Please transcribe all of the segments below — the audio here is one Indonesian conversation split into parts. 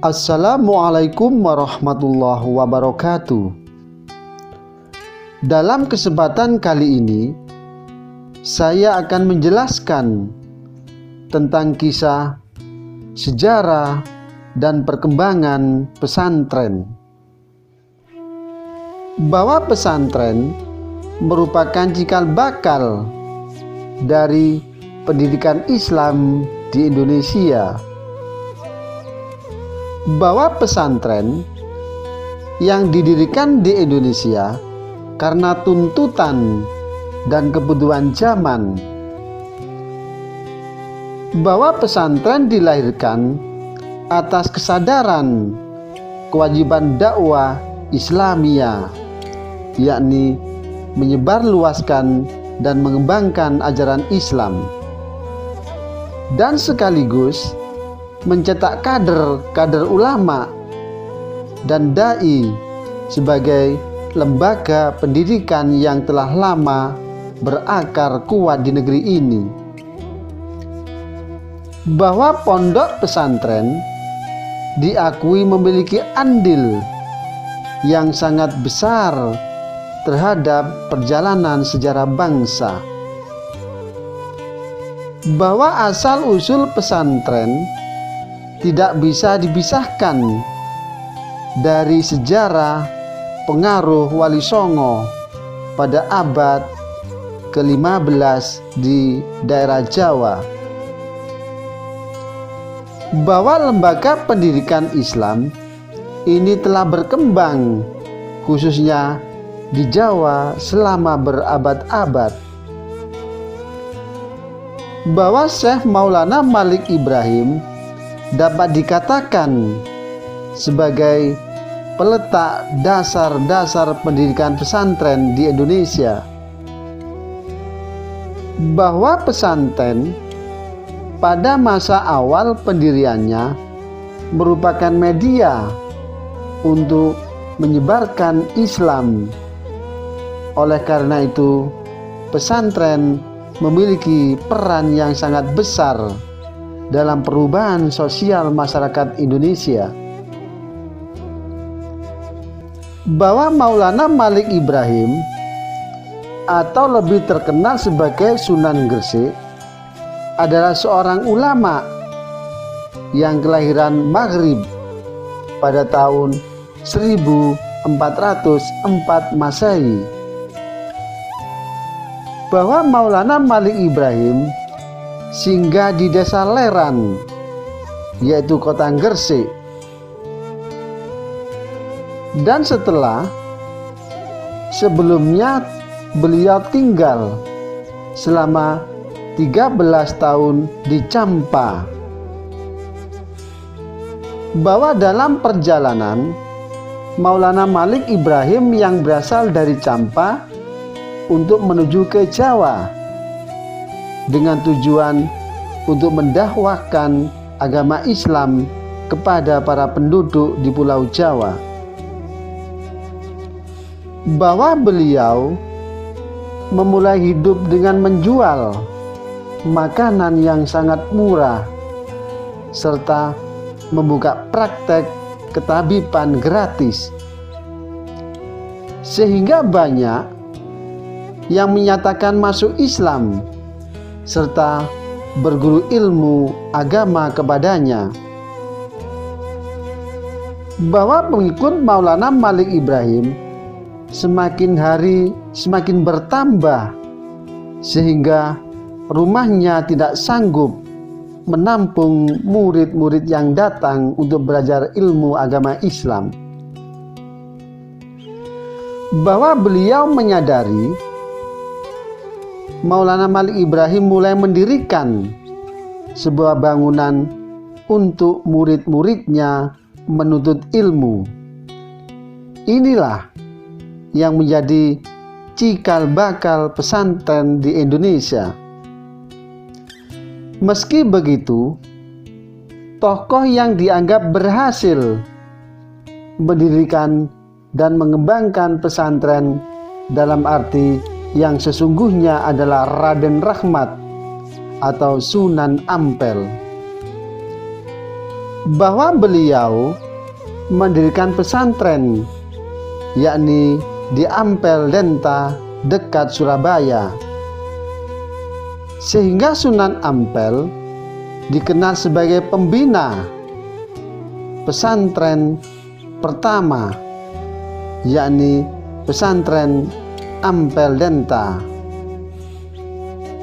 Assalamualaikum warahmatullahi wabarakatuh. Dalam kesempatan kali ini, saya akan menjelaskan tentang kisah, sejarah, dan perkembangan pesantren. Bahwa pesantren merupakan cikal bakal dari pendidikan Islam di Indonesia. Bahwa pesantren yang didirikan di Indonesia karena tuntutan dan kebutuhan zaman. Bahwa pesantren dilahirkan atas kesadaran kewajiban dakwah Islamiyah, yakni menyebarluaskan dan mengembangkan ajaran Islam, dan sekaligus mencetak kader ulama dan dai sebagai lembaga pendidikan yang telah lama berakar kuat di negeri ini. Bahwa pondok pesantren diakui memiliki andil yang sangat besar terhadap perjalanan sejarah bangsa. Bahwa asal-usul pesantren tidak bisa dipisahkan dari sejarah pengaruh Wali Songo pada abad ke-15 di daerah Jawa. Bahwa lembaga pendidikan Islam ini telah berkembang khususnya di Jawa selama berabad-abad. Bahwa Syekh Maulana Malik Ibrahim dapat dikatakan sebagai peletak dasar-dasar pendidikan pesantren di Indonesia. Bahwa pesantren pada masa awal pendiriannya merupakan media untuk menyebarkan Islam. Oleh karena itu, pesantren memiliki peran yang sangat besar dalam perubahan sosial masyarakat Indonesia. Bahwa Maulana Malik Ibrahim atau lebih terkenal sebagai Sunan Gresik adalah seorang ulama yang kelahiran Maghrib pada tahun 1404 Masehi. Bahwa Maulana Malik Ibrahim singgah di desa Leran, yaitu kota Gresik, dan sebelumnya beliau tinggal selama 13 tahun di Campa. Bahwa dalam perjalanan Maulana Malik Ibrahim yang berasal dari Campa untuk menuju ke Jawa dengan tujuan untuk mendakwahkan agama Islam kepada para penduduk di Pulau Jawa. Bahwa beliau memulai hidup dengan menjual makanan yang sangat murah serta membuka praktek ketabiban gratis, sehingga banyak yang menyatakan masuk Islam serta berguru ilmu agama kepadanya. Bahwa pengikut Maulana Malik Ibrahim semakin hari semakin bertambah sehingga rumahnya tidak sanggup menampung murid-murid yang datang untuk belajar ilmu agama Islam. Bahwa beliau menyadari Maulana Malik Ibrahim mulai mendirikan sebuah bangunan untuk murid-muridnya menuntut ilmu. Inilah yang menjadi cikal bakal pesantren di Indonesia. Meski begitu, tokoh yang dianggap berhasil mendirikan dan mengembangkan pesantren dalam arti yang sesungguhnya adalah Raden Rahmat atau Sunan Ampel. bahwa beliau mendirikan pesantren, yakni di Ampel Denta dekat Surabaya, sehingga Sunan Ampel dikenal sebagai pembina pesantren pertama, yakni pesantren Ampel Denta.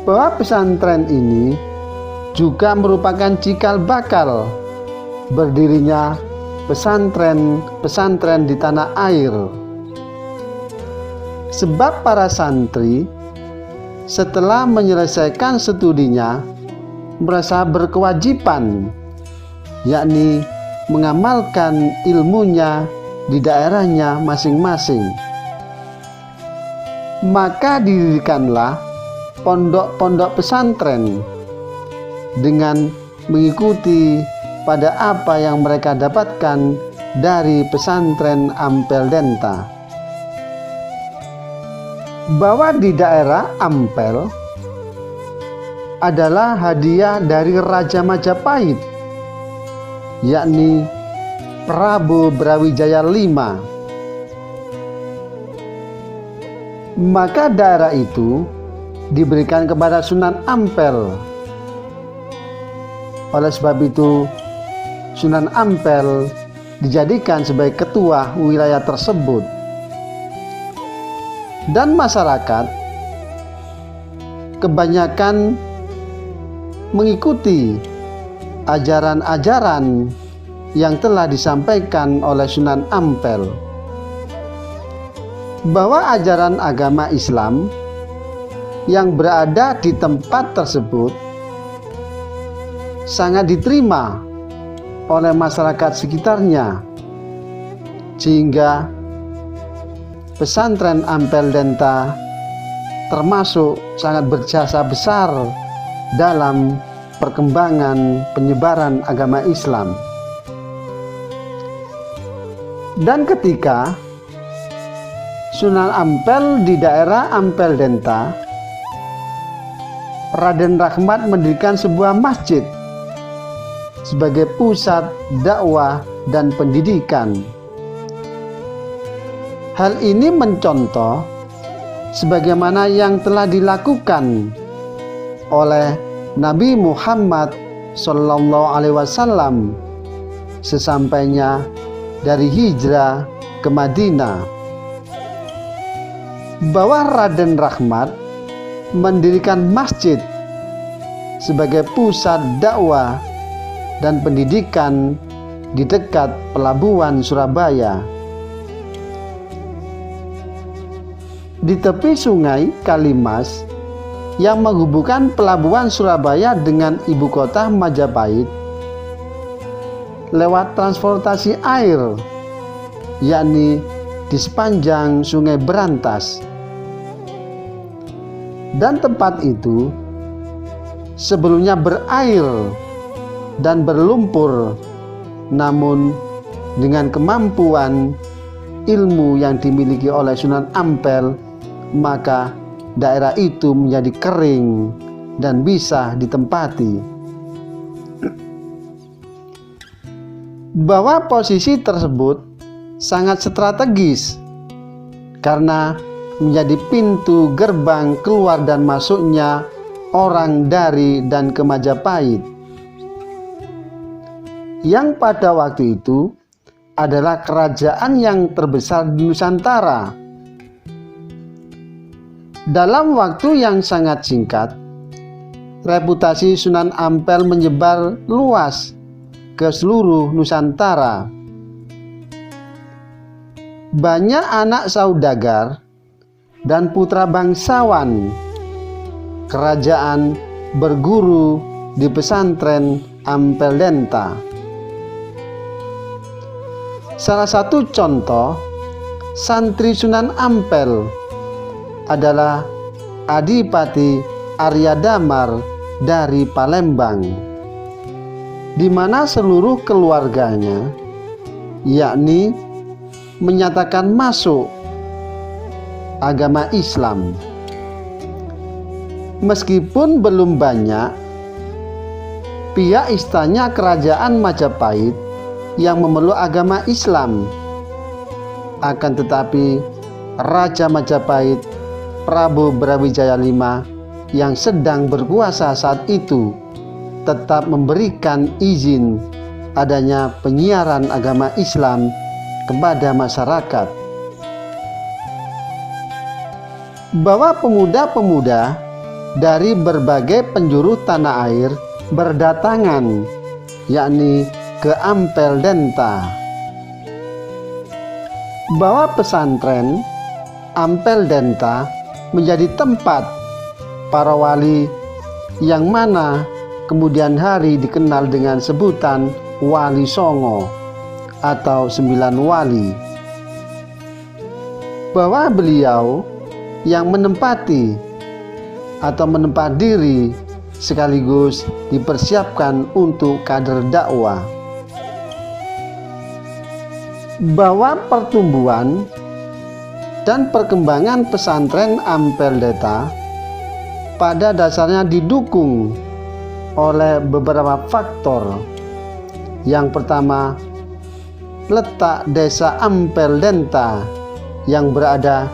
Bahwa pesantren ini juga merupakan cikal bakal berdirinya pesantren di tanah air. Sebab para santri setelah menyelesaikan studinya merasa berkewajiban, yakni mengamalkan ilmunya di daerahnya masing-masing. Maka didirikanlah pondok-pondok pesantren dengan mengikuti pada apa yang mereka dapatkan dari pesantren Ampel Denta. Bahwa di daerah Ampel adalah hadiah dari Raja Majapahit, yakni Prabu Brawijaya V. Maka daerah itu diberikan kepada Sunan Ampel. Oleh sebab itu, Sunan Ampel dijadikan sebagai ketua wilayah tersebut. Dan masyarakat kebanyakan mengikuti ajaran-ajaran yang telah disampaikan oleh Sunan Ampel. Bahwa ajaran agama Islam yang berada di tempat tersebut sangat diterima oleh masyarakat sekitarnya, sehingga pesantren Ampel Denta termasuk sangat berjasa besar dalam perkembangan penyebaran agama Islam. Dan ketika Sunan Ampel di daerah Ampel Denta, Raden Rahmat mendirikan sebuah masjid sebagai pusat dakwah dan pendidikan. Hal ini mencontoh sebagaimana yang telah dilakukan oleh Nabi Muhammad SAW sesampainya dari hijrah ke Madinah, bahwa Raden Rahmat mendirikan masjid sebagai pusat dakwah dan pendidikan di dekat pelabuhan Surabaya. Di tepi sungai Kalimas yang menghubungkan pelabuhan Surabaya dengan ibu kota Majapahit lewat transportasi air, yakni di sepanjang Sungai Berantas. Dan tempat itu sebelumnya berair dan berlumpur, namun dengan kemampuan ilmu yang dimiliki oleh Sunan Ampel, maka daerah itu menjadi kering dan bisa ditempati. Bahwa posisi tersebut sangat strategis karena menjadi pintu gerbang keluar dan masuknya orang dari dan ke Majapahit, yang pada waktu itu adalah kerajaan yang terbesar di Nusantara. Dalam waktu yang sangat singkat, reputasi Sunan Ampel menyebar luas ke seluruh Nusantara. Banyak anak saudagar dan putra bangsawan kerajaan berguru di pesantren Ampel Denta. Salah satu contoh santri Sunan Ampel adalah Adipati Arya Damar dari Palembang, di mana seluruh keluarganya yakni menyatakan masuk agama Islam. Meskipun belum banyak, pihak istana kerajaan Majapahit yang memeluk agama Islam. Akan tetapi Raja Majapahit Prabu Brawijaya V yang sedang berkuasa saat itu tetap memberikan izin adanya penyiaran agama Islam kepada masyarakat. Bahwa pemuda-pemuda dari berbagai penjuru tanah air berdatangan, yakni ke Ampel Denta. Bahwa pesantren Ampel Denta menjadi tempat para wali yang mana kemudian hari dikenal dengan sebutan Wali Songo atau 9 wali. Bahwa beliau yang menempat diri sekaligus dipersiapkan untuk kader dakwah. Bahwa pertumbuhan dan perkembangan pesantren Ampel Denta pada dasarnya didukung oleh beberapa faktor. Yang pertama, letak desa Ampel Denta yang berada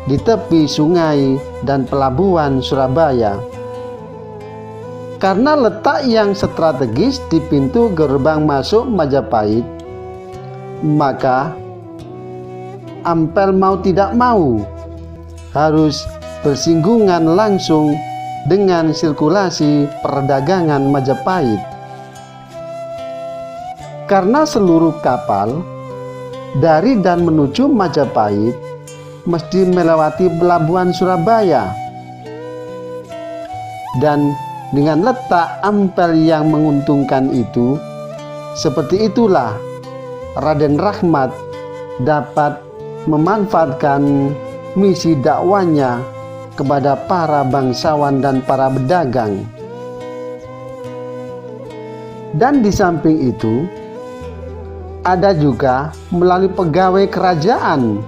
di tepi sungai dan pelabuhan Surabaya. Karena letak yang strategis di pintu gerbang masuk Majapahit, maka Ampel mau tidak mau harus bersinggungan langsung dengan sirkulasi perdagangan Majapahit. Karena seluruh kapal dari dan menuju Majapahit mesti melewati pelabuhan Surabaya. Dan dengan letak Ampel yang menguntungkan itu, seperti itulah Raden Rahmat dapat memanfaatkan misi dakwanya kepada para bangsawan dan para pedagang. Dan di samping itu ada juga melalui pegawai kerajaan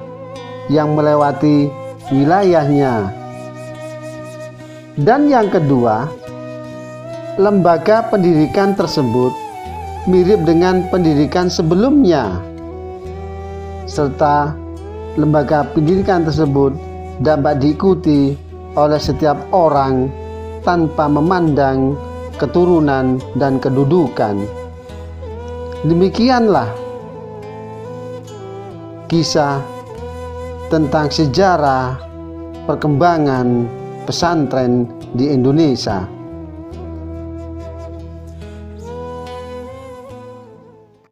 yang melewati wilayahnya. Dan yang kedua, lembaga pendidikan tersebut mirip dengan pendidikan sebelumnya, serta lembaga pendidikan tersebut dapat diikuti oleh setiap orang tanpa memandang keturunan dan kedudukan. Demikianlah kisah tentang sejarah perkembangan pesantren di Indonesia.